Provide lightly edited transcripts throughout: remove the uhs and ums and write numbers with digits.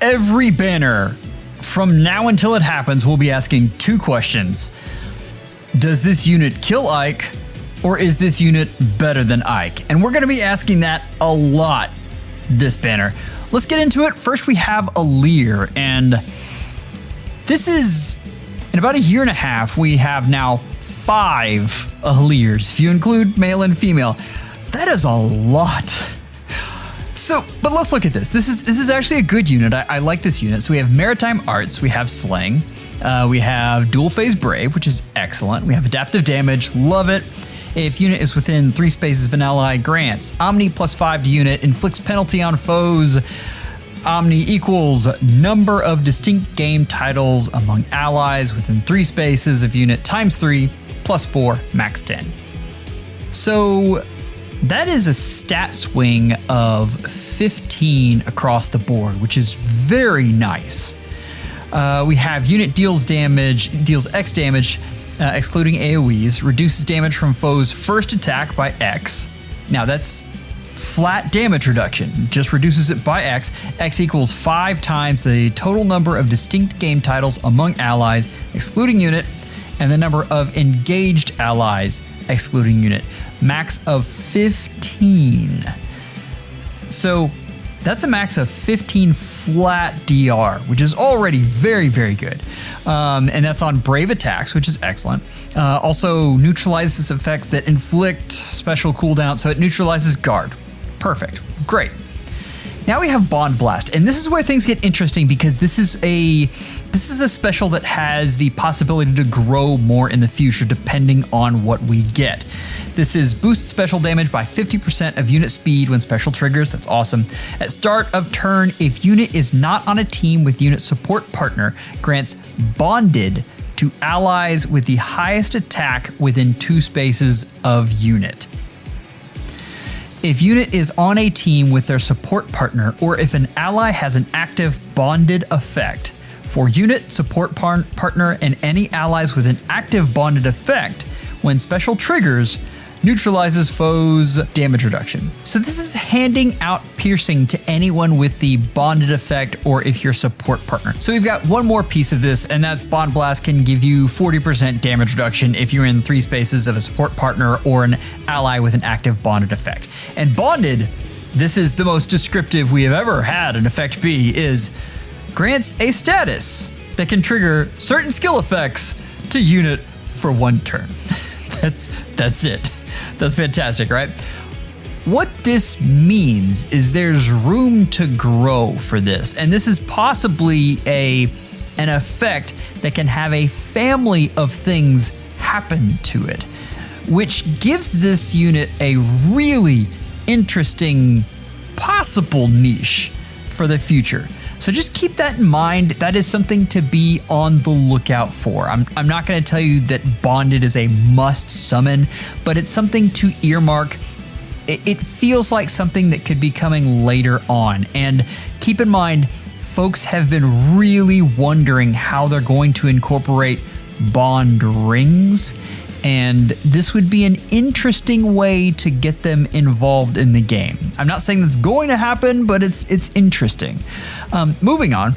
every banner from now until it happens, we'll be asking two questions. Does this unit kill Ike, or is this unit better than Ike? And we're going to be asking that a lot this banner. Let's get into it. First, we have Alear, and this is, in about a year and a half, we have now 5 Alears, if you include male and female. That is a lot. So, but let's look at this. This is actually a good unit. I like this unit. So we have Maritime Arts, we have Slaying, we have Dual Phase Brave, which is excellent. We have Adaptive Damage, love it. If unit is within 3 spaces of an ally, grants Omni +5 to unit, inflicts penalty on foes. Omni equals number of distinct game titles among allies within 3 spaces of unit times 3 +4 max 10. So that is a stat swing of 15 across the board, which is very nice. We have unit deals X damage, excluding AoEs, reduces damage from foes' first attack by X. Now that's flat damage reduction, just reduces it by X. X equals 5 times the total number of distinct game titles among allies, excluding unit, and the number of engaged allies, excluding unit. Max of 15. So that's a max of 15 flat DR, which is already very, very good. And that's on Brave attacks, which is excellent. Also neutralizes effects that inflict special cooldown, so it neutralizes guard. Perfect. Great. Now we have Bond Blast, and this is where things get interesting because this is a special that has the possibility to grow more in the future depending on what we get. This is boost special damage by 50% of unit speed when special triggers. That's awesome. At start of turn, if unit is not on a team with unit support partner, grants bonded to allies with the highest attack within 2 spaces of unit. If unit is on a team with their support partner, or if an ally has an active bonded effect, for unit, support partner, and any allies with an active bonded effect, when special triggers, neutralizes foes' damage reduction. So this is handing out piercing to anyone with the bonded effect or if you're support partner. So we've got one more piece of this, and that's Bond Blast can give you 40% damage reduction if you're in 3 spaces of a support partner or an ally with an active bonded effect. And bonded, this is the most descriptive we have ever had an effect be, is grants a status that can trigger certain skill effects to unit for 1 turn. That's it. That's fantastic, right? What this means is there's room to grow for this, and this is possibly an effect that can have a family of things happen to it, which gives this unit a really interesting possible niche for the future. So just keep that in mind. That is something to be on the lookout for. I'm not going to tell you that Bonded is a must summon, but it's something to earmark. It feels like something that could be coming later on. And keep in mind, folks have been really wondering how they're going to incorporate bond rings. And this would be an interesting way to get them involved in the game. I'm not saying that's going to happen, but it's interesting. Moving on.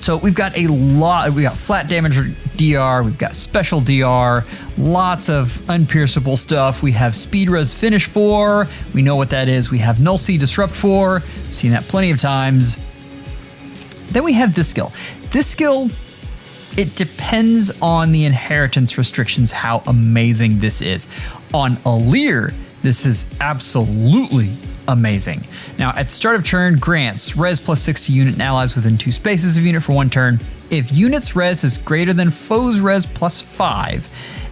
So we've got we got flat damage DR, we've got special DR, lots of unpierceable stuff. We have Speed Res Finish 4, we know what that is. We have Null C Disrupt 4, we've seen that plenty of times. Then we have this skill. This skill, it depends on the inheritance restrictions how amazing this is. On Alear, this is absolutely amazing. Now, at start of turn, grants res +6 to unit and allies within 2 spaces of unit for 1 turn. If unit's res is greater than foe's res +5,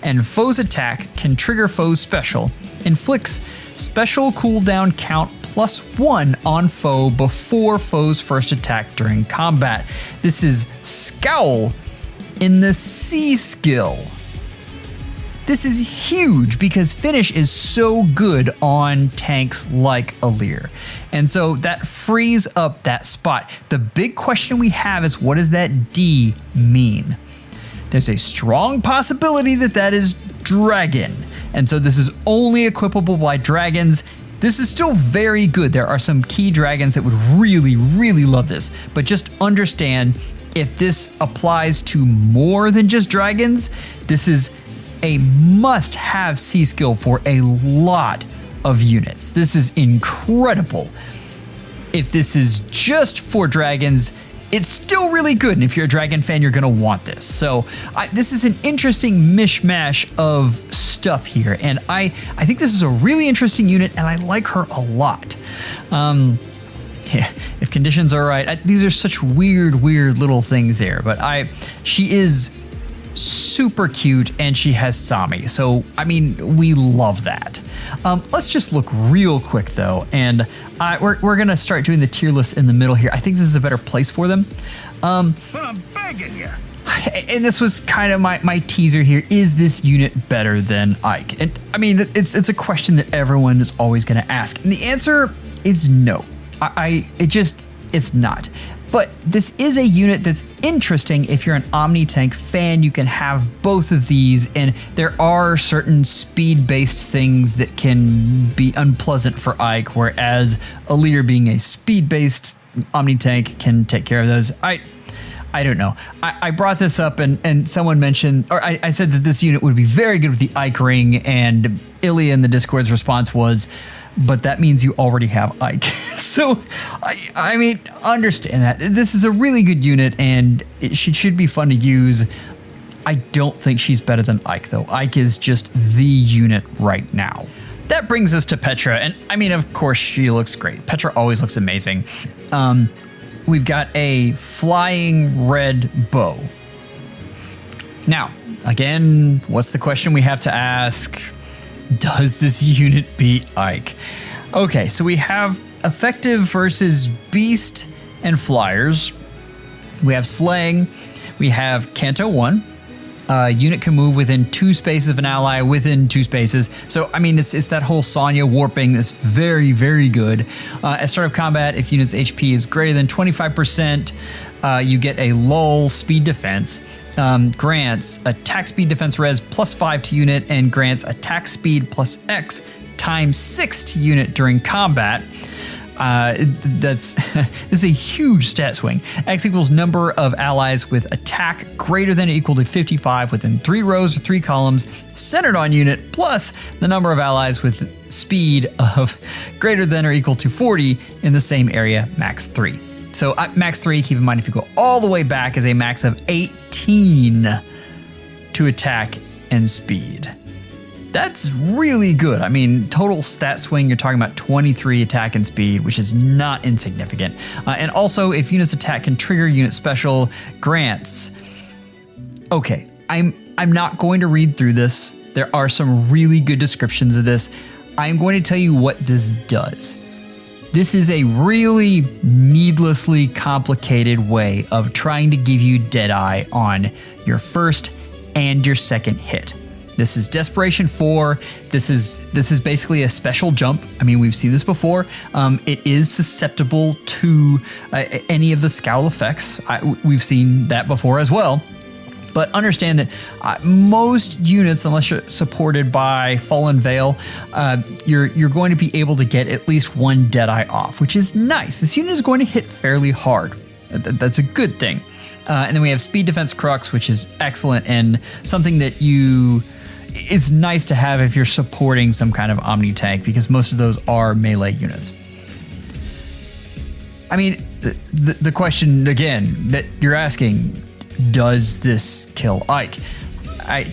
and foe's attack can trigger foe's special, inflicts special cooldown count +1 on foe before foe's first attack during combat. This is Scowl in the C skill. This is huge because Finish is so good on tanks like Alear. And so that frees up that spot. The big question we have is, what does that D mean? There's a strong possibility that that is Dragon. And so this is only equipable by dragons. This is still very good. There are some key dragons that would really, really love this, but just understand if this applies to more than just dragons, this is a must-have C skill for a lot of units. This is incredible. If this is just for dragons, it's still really good, and if you're a dragon fan, you're gonna want this. So this is an interesting mishmash of stuff here, and I think this is a really interesting unit, and I like her a lot. Yeah, if conditions are right, these are such weird little things there, but she is super cute, and she has Sami, so I mean, we love that. Let's just look real quick though, and we're gonna start doing the tier list in the middle here. I think this is a better place for them. But I'm begging you. And this was kind of my teaser here. Is this unit better than Ike? And I mean, it's a question that everyone is always gonna ask, and the answer is no. It's not. But this is a unit that's interesting if you're an Omni Tank fan. You can have both of these, and there are certain speed-based things that can be unpleasant for Ike, whereas Alear, being a speed-based Omni Tank, can take care of those. I don't know. I brought this up, and someone mentioned, or I said that this unit would be very good with the Ike ring, and Ilya in the Discord's response was, but that means you already have Ike. So, I mean, understand that. This is a really good unit, and she should be fun to use. I don't think she's better than Ike, though. Ike is just the unit right now. That brings us to Petra, and I mean, of course, she looks great. Petra always looks amazing. We've got a flying red bow. Now, again, what's the question we have to ask? Does this unit beat Ike? Okay, so we have effective versus beast and flyers. We have slaying. We have Canto 1. Unit can move within 2 spaces of an ally within 2 spaces. So, I mean, it's that whole Sonya warping that's very, very good. At start of combat, if unit's HP is greater than 25%, you get a lull speed defense. Grants attack speed defense res +5 to unit, and grants attack speed plus X times 6 to unit during combat. This is a huge stat swing. X equals number of allies with attack greater than or equal to 55 within 3 rows or 3 columns centered on unit, plus the number of allies with speed of greater than or equal to 40 in the same area, max 3. So max 3, keep in mind, if you go all the way back, is a max of 18 to attack and speed. That's really good. I mean, total stat swing, you're talking about 23 attack and speed, which is not insignificant. And also, if unit's attack can trigger unit special grants. Okay, I'm not going to read through this. There are some really good descriptions of this. I'm going to tell you what this does. This is a really needlessly complicated way of trying to give you Deadeye on your first and your second hit. This is Desperation 4. This is basically a special jump. I mean, we've seen this before. It is susceptible to any of the scowl effects. We've seen that before as well. But understand that most units, unless you're supported by Fallen Veil, you're going to be able to get at least 1 Deadeye off, which is nice. This unit is going to hit fairly hard. That's a good thing. And then we have Speed Defense Crux, which is excellent and something that is nice to have if you're supporting some kind of Omni tank, because most of those are melee units. I mean, the question again that you're asking, does this kill Ike?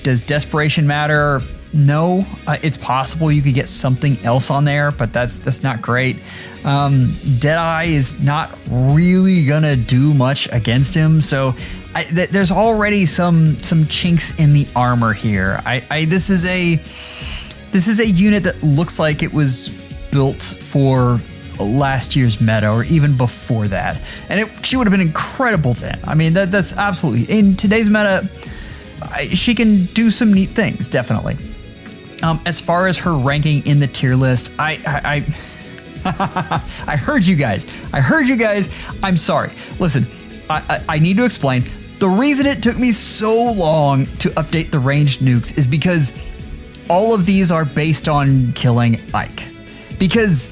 Does desperation matter? No. It's possible you could get something else on there, but that's not great. Deadeye is not really gonna do much against him, so there's already some chinks in the armor here. This is a unit that looks like it was built for last year's meta or even before that, and she would have been incredible then. I mean, that's absolutely, in today's meta, she can do some neat things, definitely. As far as her ranking in the tier list, I heard you guys. I'm sorry. Listen, I need to explain. The reason it took me so long to update the ranged nukes is because all of these are based on killing Ike. because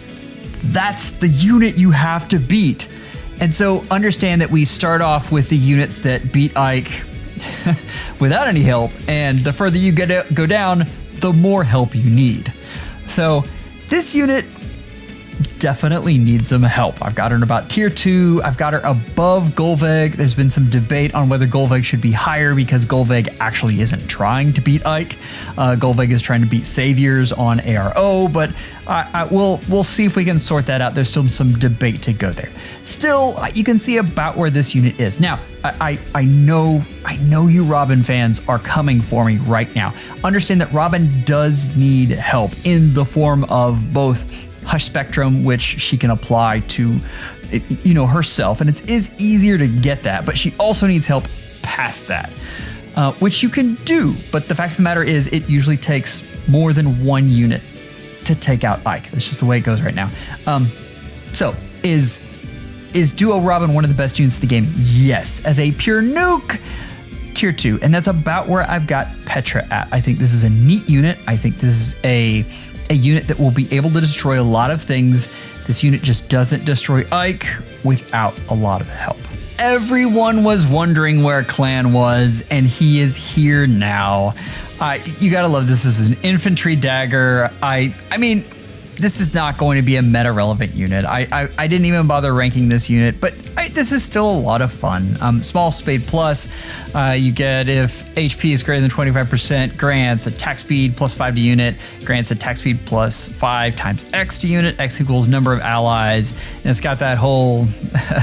that's the unit you have to beat. And so understand that we start off with the units that beat Ike without any help, and the further you go down, the more help you need. So this unit definitely needs some help. I've got her in about tier 2. I've got her above Golveg. There's been some debate on whether Golveg should be higher because Golveg actually isn't trying to beat Ike. Golveg is trying to beat Saviors on ARO, but we'll see if we can sort that out. There's still some debate to go there. Still, you can see about where this unit is. Now, I know you Robin fans are coming for me right now. Understand that Robin does need help in the form of both Hush Spectrum, which she can apply to, herself, and it is easier to get that, but she also needs help past that, which you can do. But the fact of the matter is, it usually takes more than one unit to take out Ike. That's just the way it goes right now. So is Duo Robin one of the best units of the game? Yes. As a pure nuke, tier 2, and that's about where I've got Petra at. I think this is a neat unit. I think this is a unit that will be able to destroy a lot of things. This unit just doesn't destroy Ike without a lot of help. Everyone was wondering where Clanne was, and he is here now. You gotta love this. This is an infantry dagger. I mean, this is not going to be a meta-relevant unit. I didn't even bother ranking this unit, but this is still a lot of fun. Small Spade Plus, you get if HP is greater than 25%, grants attack speed plus 5 to unit, grants attack speed plus 5 times X to unit, X equals number of allies, and it's got that whole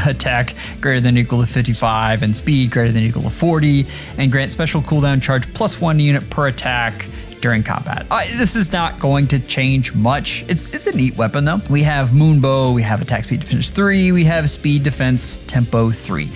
attack greater than or equal to 55 and speed greater than or equal to 40, and grant special cooldown charge plus 1 unit per attack during combat. This is not going to change much. It's a neat weapon though. We have Moonbow, we have attack speed defense 3, we have speed defense tempo 3.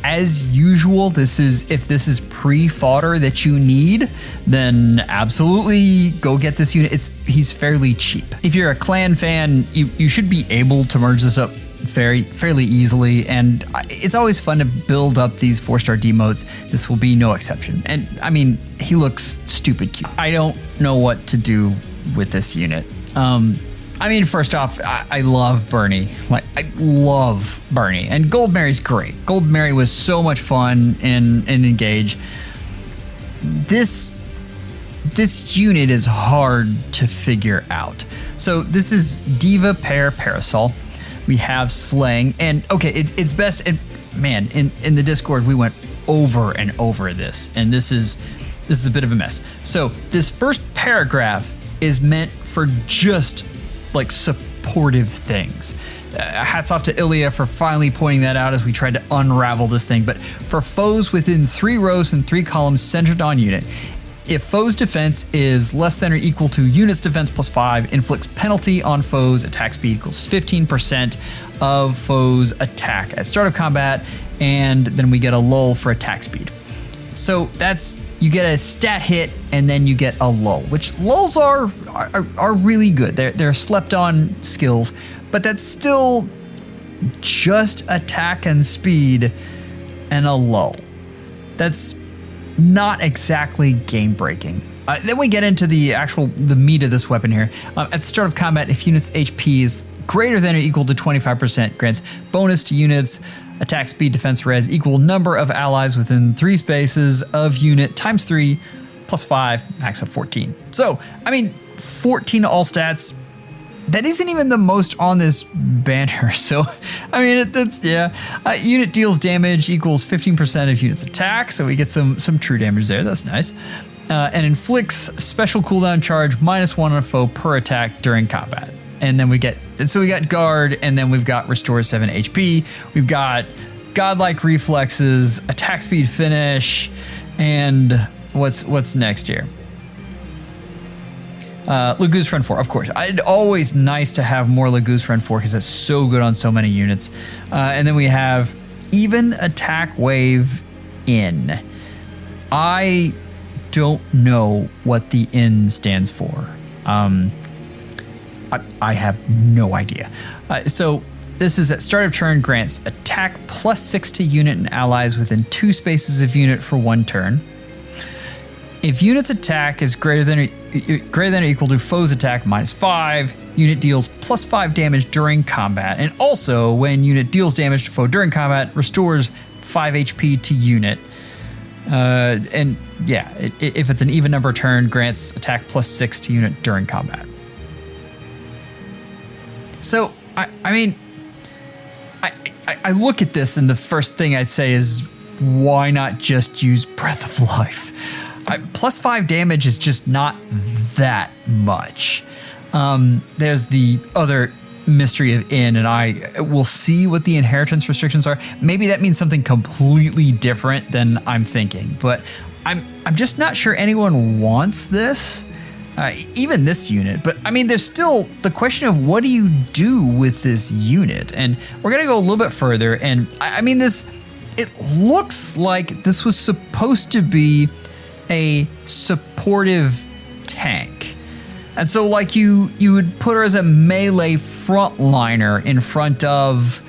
As usual, if this is pre-fodder that you need, then absolutely go get this unit. He's fairly cheap. If you're a Clanne fan, you should be able to merge this up fairly easily, and it's always fun to build up these 4-star demotes. This will be no exception. And I mean, he looks stupid cute. I don't know what to do with this unit. I mean, first off, I love Bernie. I love Bernie, and Goldmary's great. Goldmary was so much fun in Engage. This unit is hard to figure out. So this is Diva Pair Parasol. We have Slaying, and okay, it's best. And man, in the Discord, we went over and over this, and this is a bit of a mess. So this first paragraph is meant for just like supportive things. Hats off to Alear for finally pointing that out as we tried to unravel this thing. But for foes within 3 rows and 3 columns centered on unit, if foe's defense is less than or equal to unit's defense plus 5, inflicts penalty on foe's attack speed equals 15% of foe's attack at start of combat, and then we get a lull for attack speed. So you get a stat hit and then you get a lull, which lulls are really good. They're slept on skills, but that's still just attack and speed and a lull. That's not exactly game breaking. Then we get into the meat of this weapon here. At the start of combat, if unit's HP is greater than or equal to 25%, grants bonus to units, attack speed defense res, equal number of allies within 3 spaces of unit times 3 plus 5, max of 14. So, I mean, 14 all stats. That isn't even the most on this banner. So, I mean, unit deals damage equals 15% of unit's attack. So we get some true damage there. That's nice. And inflicts special cooldown charge -1 on a foe per attack during combat. And then we got guard, and then we've got restore 7 HP. We've got godlike reflexes, attack speed finish, and what's next here? Laguz Friend 4, of course. It's always nice to have more Laguz Friend 4 because that's so good on so many units. And then we have even attack wave in. I don't know what the in stands for. I have no idea. So this is at start of turn, grants attack +6 to unit and allies within 2 spaces of unit for 1 turn. If unit's attack is greater than or equal to foe's attack -5, unit deals +5 damage during combat. And also, when unit deals damage to foe during combat, restores 5 HP to unit. And yeah, if it's an even number turn, grants attack +6 to unit during combat. So, I mean, I look at this and the first thing I'd say is, why not just use Breath of Life? +5 damage is just not that much. There's the other mystery of In, and I will see what the inheritance restrictions are. Maybe that means something completely different than I'm thinking, but I'm just not sure anyone wants this, even this unit. But I mean, there's still the question of what do you do with this unit? And we're gonna go a little bit further, and I mean, it looks like this was supposed to be a supportive tank. And so like you would put her as a melee frontliner in front of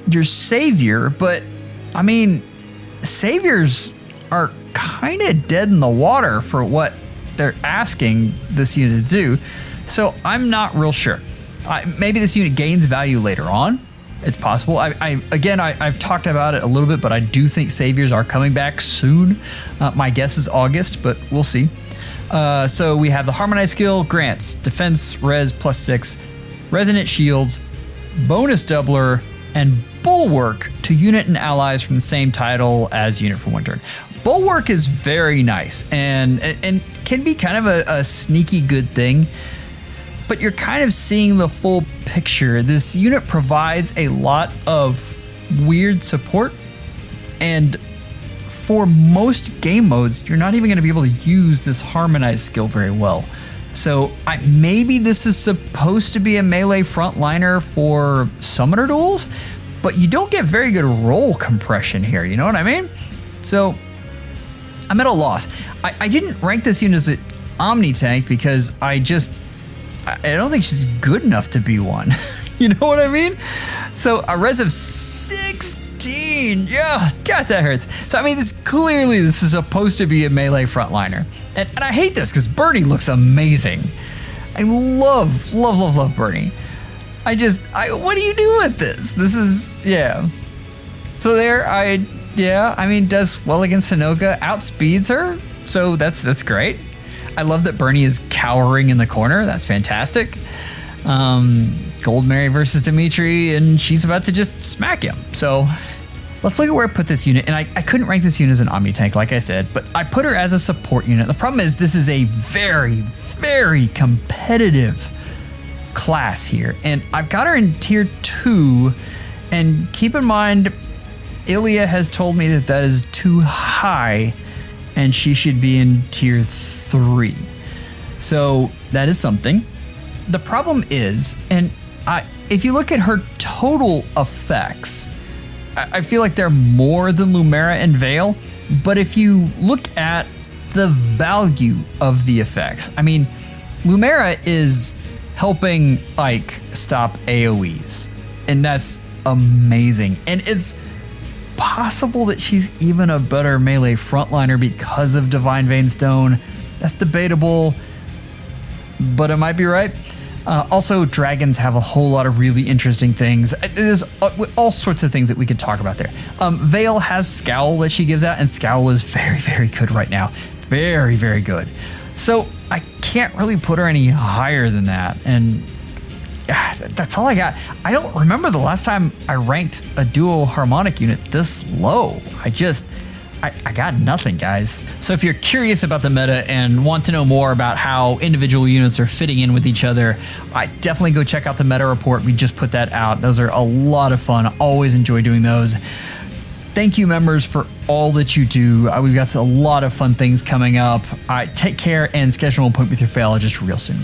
your savior, but I mean, saviors are kind of dead in the water for what they're asking this unit to do. So I'm not real sure. Maybe this unit gains value later on. It's possible. I've talked about it a little bit, but I do think saviors are coming back soon. My guess is August, but we'll see. So we have the Harmonize skill, grants defense, res +6, resonant shields, bonus doubler, and bulwark to unit and allies from the same title as unit for one turn. Bulwark is very nice and can be kind of a sneaky good thing, but you're kind of seeing the full picture. This unit provides a lot of weird support, and for most game modes, you're not even going to be able to use this Harmonize skill very well. So maybe this is supposed to be a melee frontliner for summoner duels, but you don't get very good roll compression here, you know what I mean? So I'm at a loss. I didn't rank this unit as an Omni tank because I don't think she's good enough to be one. You know what I mean? So a res of 16. Yeah, God, that hurts. So I mean, this is supposed to be a melee frontliner. And I hate this because Bernie looks amazing. I love Bernie. What do you do with this? This is, yeah. So does well against Hinoka, outspeeds her. So that's great. I love that Bernie is cowering in the corner. That's fantastic. Goldmary versus Dimitri, and she's about to just smack him. So let's look at where I put this unit. And I couldn't rank this unit as an Omni tank, like I said, but I put her as a support unit. The problem is this is a very, very competitive class here. And I've got her in tier 2. And keep in mind, Alear has told me that is too high, and she should be in tier 3. So that is something. The problem is, and if you look at her total effects, I feel like they're more than Lumera and Veil. But if you look at the value of the effects, I mean, Lumera is helping Ike stop AoEs, and that's amazing. And it's possible that she's even a better melee frontliner because of Divine Vein Stone. That's debatable, but it might be right. Also, dragons have a whole lot of really interesting things. There's all sorts of things that we could talk about there. Veil has Scowl that she gives out, and Scowl is very, very good right now. Very, very good. So I can't really put her any higher than that. And that's all I got. I don't remember the last time I ranked a dual harmonic unit this low. I got nothing, guys. So if you're curious about the meta and want to know more about how individual units are fitting in with each other, I definitely go check out the meta report. We just put that out. Those are a lot of fun. I always enjoy doing those. Thank you, members, for all that you do. We've got a lot of fun things coming up. Take care and schedule an appointment with your FEHologist real soon.